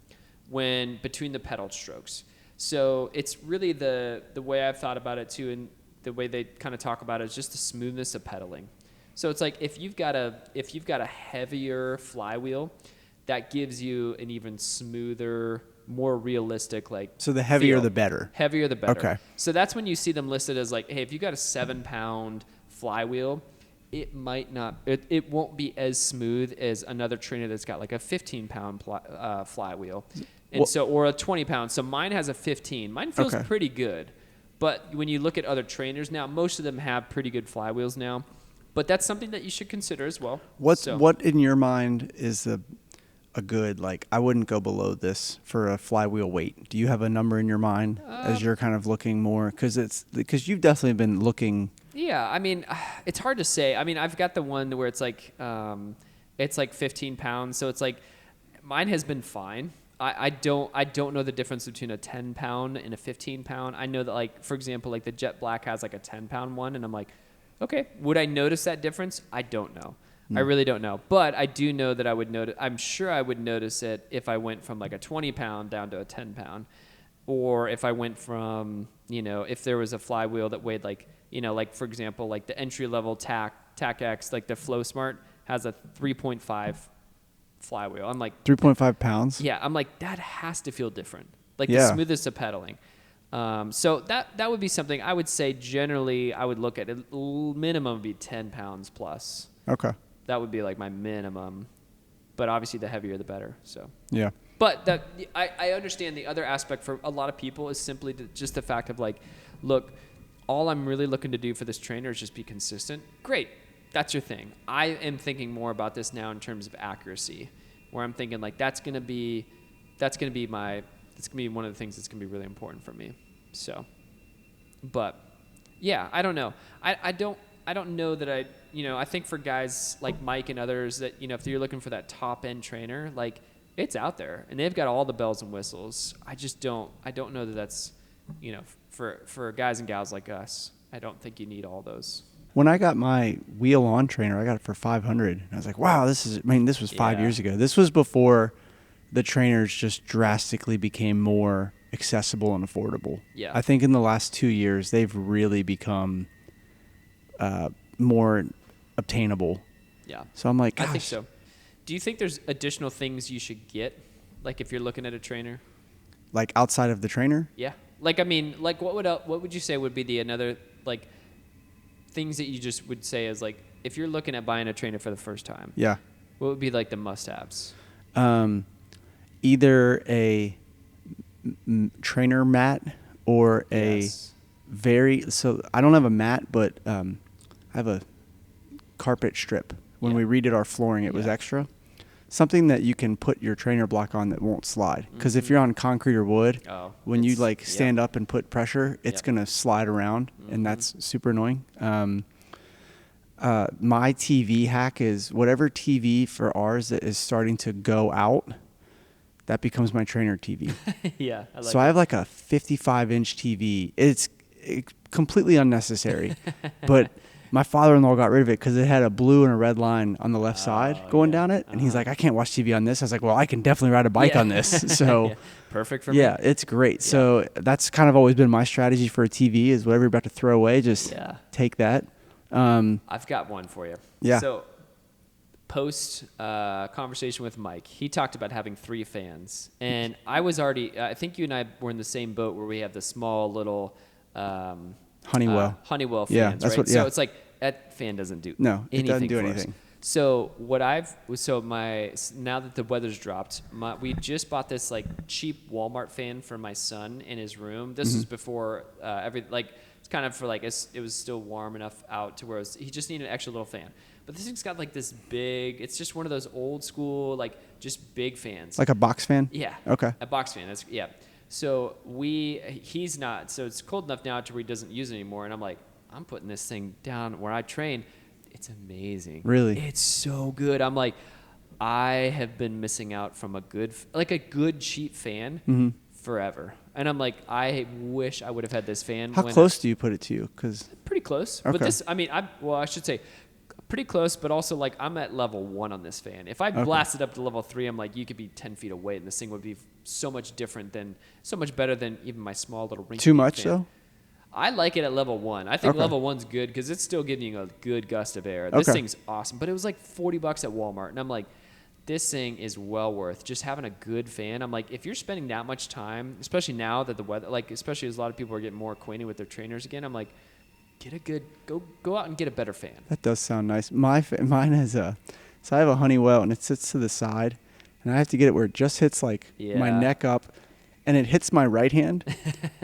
when between the pedal strokes. So it's really the way I've thought about it too, and the way they kind of talk about it is just the smoothness of pedaling. So it's like if you've got a heavier flywheel, that gives you an even smoother, more realistic like. So the heavier feel. the better. Heavier the better. Okay. So that's when you see them listed as like, hey, if you got a 7-pound flywheel, it might not, it won't be as smooth as another trainer that's got like a 15-pound flywheel, and or a 20-pound. So mine has a 15. Mine feels Okay. pretty good, but when you look at other trainers now, most of them have pretty good flywheels now. But that's something that you should consider as well. What in your mind is a good, like, I wouldn't go below this for a flywheel weight? Do you have a number in your mind as you're kind of looking more? Because you've definitely been looking. Yeah, I mean, it's hard to say. I mean, I've got the one where it's like 15 pounds. So it's like mine has been fine. I don't know the difference between a 10-pound and a 15-pound. I know that, like, for example, like the JetBlack has like a 10-pound one, and I'm like, okay, would I notice that difference? I don't know. I really don't know. But I do know that I would notice. I'm sure I would notice it if I went from like a 20-pound down to a 10-pound, or if I went from, if there was a flywheel that weighed like, like for example, like the entry level Tacx, like the Flow Smart has a 3.5 flywheel. I'm like 3.5 pounds. yeah, I'm like that has to feel different. Like the Yeah. smoothest of pedaling. So that would be something I would say generally I would look at. It minimum would be 10 pounds plus. Okay. That would be like my minimum. But obviously the heavier the better. So Yeah. but I understand the other aspect for a lot of people is simply just the fact of like, look, all I'm really looking to do for this trainer is just be consistent. Great. That's your thing. I am thinking more about this now in terms of accuracy, where I'm thinking like that's going to be one of the things that's going to be really important for me. So, but yeah, I don't know. I don't know that I think for guys like Mike and others that, if you're looking for that top end trainer, like it's out there and they've got all the bells and whistles. I don't know that that's, for guys and gals like us, I don't think you need all those. When I got my wheel on trainer, I got it for 500. I was like, wow, this was 5 years ago. This was before the trainers just drastically became more accessible and affordable. Yeah. I think in the last 2 years, they've really become more obtainable. Yeah. So I'm like, gosh. I think so. Do you think there's additional things you should get? Like if you're looking at a trainer? Like outside of the trainer? Yeah. Like, I mean, like what would you say would be the another, like things that you just would say is like, if you're looking at buying a trainer for the first time, Yeah. what would be like the must-haves? Either a trainer mat or Yes. so I don't have a mat, but I have a carpet strip. When we redid our flooring, it was extra. Something that you can put your trainer block on that won't slide. Because if you're on concrete or wood, when you like stand up and put pressure, it's going to slide around, and that's super annoying. My TV hack is whatever TV for ours that is starting to go out, that becomes my trainer TV. Yeah. So I have like a 55-inch TV. It's completely unnecessary, but my father-in-law got rid of it because it had a blue and a red line on the left side going down it. And he's like, I can't watch TV on this. I was like, well, I can definitely ride a bike on this. So perfect for me. Yeah, it's great. Yeah. So that's kind of always been my strategy for a TV is whatever you're about to throw away, just take that. I've got one for you. Yeah. So post conversation with Mike, he talked about having 3 fans. And I was already, I think you and I were in the same boat where we have the small little Honeywell fans, that's right? So it's like that fan doesn't do anything. It doesn't do for anything. Us. So now that the weather's dropped, we just bought this like cheap Walmart fan for my son in his room. This was before it's kind of for like it was still warm enough out to where he just needed an extra little fan. But this thing's got like this big. It's just one of those old school like just big fans. Like a box fan? Yeah. Okay. A box fan. So he's not. So it's cold enough now to where he doesn't use it anymore. And I'm like, I'm putting this thing down where I train. It's amazing. Really? It's so good. I'm like, I have been missing out from a good cheap fan forever. And I'm like, I wish I would have had this fan. How close do you put it to you? 'Cause pretty close. Okay. But this, I mean, I should say pretty close, but also like I'm at level 1 on this fan. If I blasted up to level 3, I'm like, you could be 10 feet away and this thing would be so much better than even my small little rinky-dink Too much fan. though? I like it at level 1. I think level 1's good because it's still giving you a good gust of air. This thing's awesome. But it was like $40 at Walmart. And I'm like, this thing is well worth just having a good fan. I'm like, if you're spending that much time, especially now that the weather, like especially as a lot of people are getting more acquainted with their trainers again, I'm like, go out and get a better fan. That does sound nice. Mine is so I have a Honeywell and it sits to the side, and I have to get it where it just hits like my neck up, and it hits my right hand.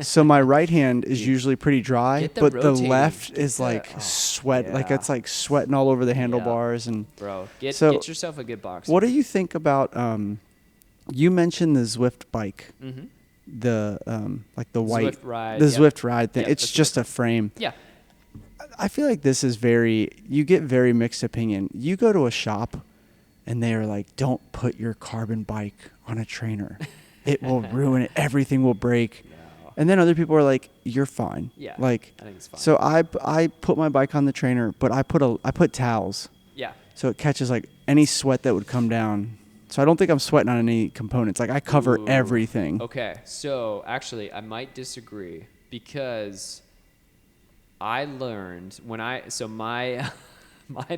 So my right hand is usually pretty dry, but the left is like sweat, like it's like sweating all over the handlebars. And bro, get yourself a good box. What do you think about? You mentioned the Zwift bike, the like the white Zwift ride, the Zwift ride thing. Yep, it's just a frame. Yeah. I feel like this is you get very mixed opinion. You go to a shop and they are like, don't put your carbon bike on a trainer. It will ruin it. Everything will break. No. And then other people are like, you're fine. Yeah. Like, I think it's fine. So I put my bike on the trainer, but I put towels. Yeah. So it catches like any sweat that would come down. So I don't think I'm sweating on any components. Like I cover everything. Okay. So actually I might disagree because I learned my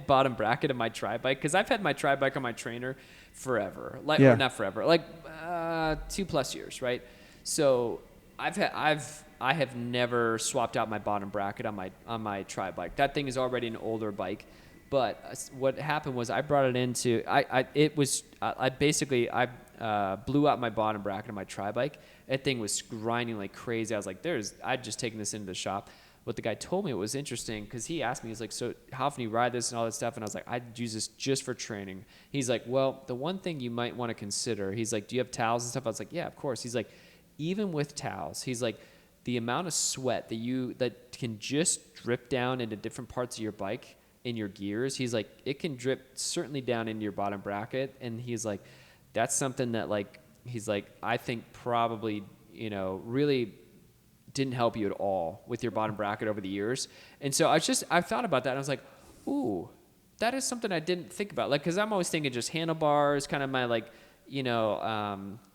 bottom bracket of my tri bike, because I've had my tri bike on my trainer forever, like Yeah. or not forever, like 2+ years, right? So I have never swapped out my bottom bracket on my tri bike. That thing is already an older bike, but what happened was I brought it into I basically blew out my bottom bracket on my tri bike. That thing was grinding like crazy. I was like, I'd just taken this into the shop. What the guy told me, it was interesting because he asked me, he's like, so how often do you ride this and all that stuff? And I was like, I'd use this just for training. He's like, well, the one thing you might want to consider, he's like, do you have towels and stuff? I was like, yeah, of course. He's like, even with towels, he's like, the amount of sweat that can just drip down into different parts of your bike in your gears, he's like, it can drip certainly down into your bottom bracket. And he's like, that's something that like, he's like, I think probably, really didn't help you at all with your bottom bracket over the years. And so I thought about that and I was like, ooh, that is something I didn't think about. Like, cause I'm always thinking just handlebars, kind of my like,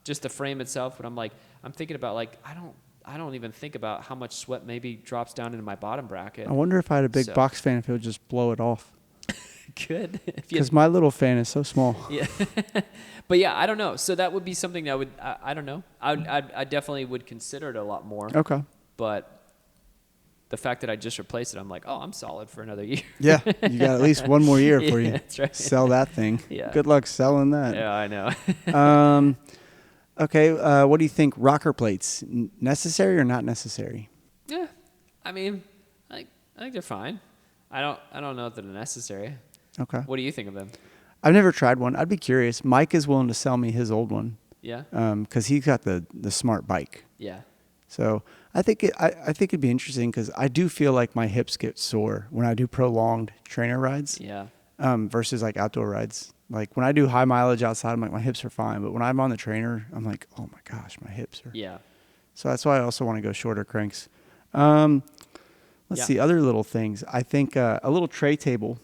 just the frame itself. But I'm thinking about like, I don't even think about how much sweat maybe drops down into my bottom bracket. I wonder if I had a big box fan, if it would just blow it off. Good. Because my little fan is so small. Yeah. But yeah, I don't know. So that would be something that I don't know. I definitely would consider it a lot more. Okay. But the fact that I just replaced it, I'm like, oh, I'm solid for another year. Yeah. You got at least one more year for you. That's right. Sell that thing. Yeah. Good luck selling that. Yeah, I know. Okay. What do you think? Rocker plates, necessary or not necessary? Yeah. I mean, I think they're fine. I don't know if they're necessary. Okay. What do you think of them? I've never tried one. I'd be curious. Mike is willing to sell me his old one. Yeah. Because he's got the smart bike. Yeah. So I think it'd be interesting because I do feel like my hips get sore when I do prolonged trainer rides. Yeah. Versus like outdoor rides. Like when I do high mileage outside, I'm like, my hips are fine. But when I'm on the trainer, I'm like, oh my gosh, my hips are. Yeah. So that's why I also want to go shorter cranks. Let's see, other little things. I think a little tray table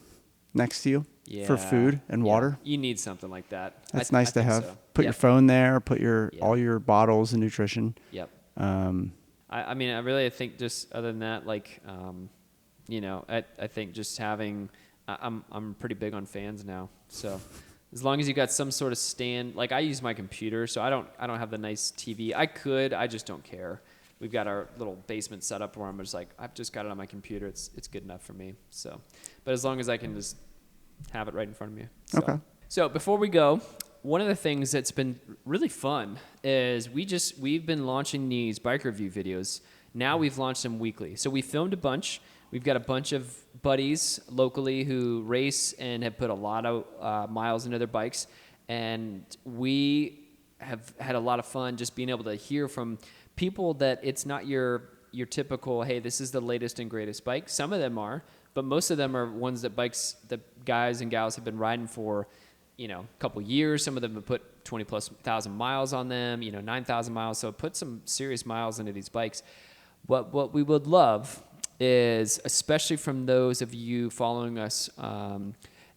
next to you for food and water. You need something like that. That's nice to have. So. Put your phone there, put all your bottles and nutrition. Yep. I mean, I really think just other than that, like, I think just having, I'm pretty big on fans now. So as long as you got some sort of stand, like I use my computer, so I don't have the nice TV. I just don't care. We've got our little basement set up where I'm just like, I've just got it on my computer. It's good enough for me. So, but as long as I can just have it right in front of me. So. Okay. So before we go, one of the things that's been really fun is we've been launching these bike review videos. Now we've launched them weekly. So we filmed a bunch. We've got a bunch of buddies locally who race and have put a lot of miles into their bikes. And we have had a lot of fun just being able to hear from people that it's not your typical, hey, this is the latest and greatest bike. Some of them are, but most of them are ones that guys and gals have been riding for, a couple years. Some of them have put 20,000+ miles on them, 9,000 miles. So put some serious miles into these bikes. What we would love is, especially from those of you following us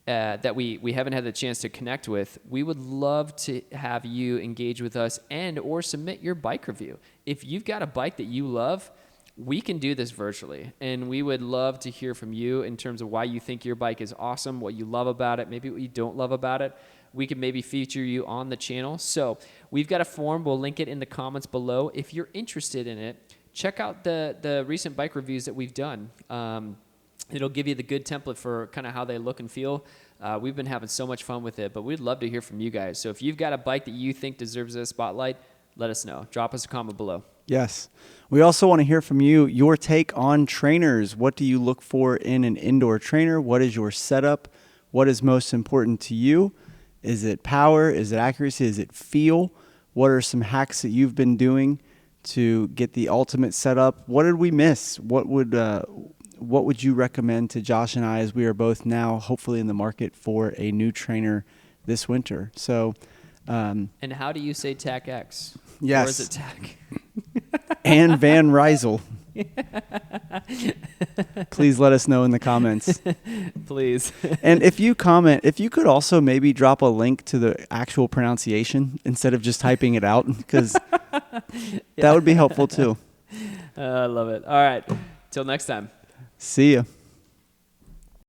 that we haven't had the chance to connect with, we would love to have you engage with us and or submit your bike review. If you've got a bike that you love, we can do this virtually, and we would love to hear from you in terms of why you think your bike is awesome, what you love about it, maybe what you don't love about it. We can maybe feature you on the channel. So we've got a form. We'll link it in the comments below. If you're interested in it, check out the recent bike reviews that we've done. It'll give you the good template for kind of how they look and feel. We've been having so much fun with it, but we'd love to hear from you guys. So if you've got a bike that you think deserves a spotlight, let us know. Drop us a comment below. Yes. We also want to hear from you, your take on trainers. What do you look for in an indoor trainer? What is your setup? What is most important to you? Is it power? Is it accuracy? Is it feel? What are some hacks that you've been doing to get the ultimate setup? What did we miss? What would you recommend to Josh and I, as we are both now hopefully in the market for a new trainer this winter? So, and how do you say Tacx? Yes. Or is it Tack? And Van Rysel. Please let us know in the comments. Please. And if you comment, if you could also maybe drop a link to the actual pronunciation instead of just typing it out, because that would be helpful too. I love it. All right. Till next time. See ya.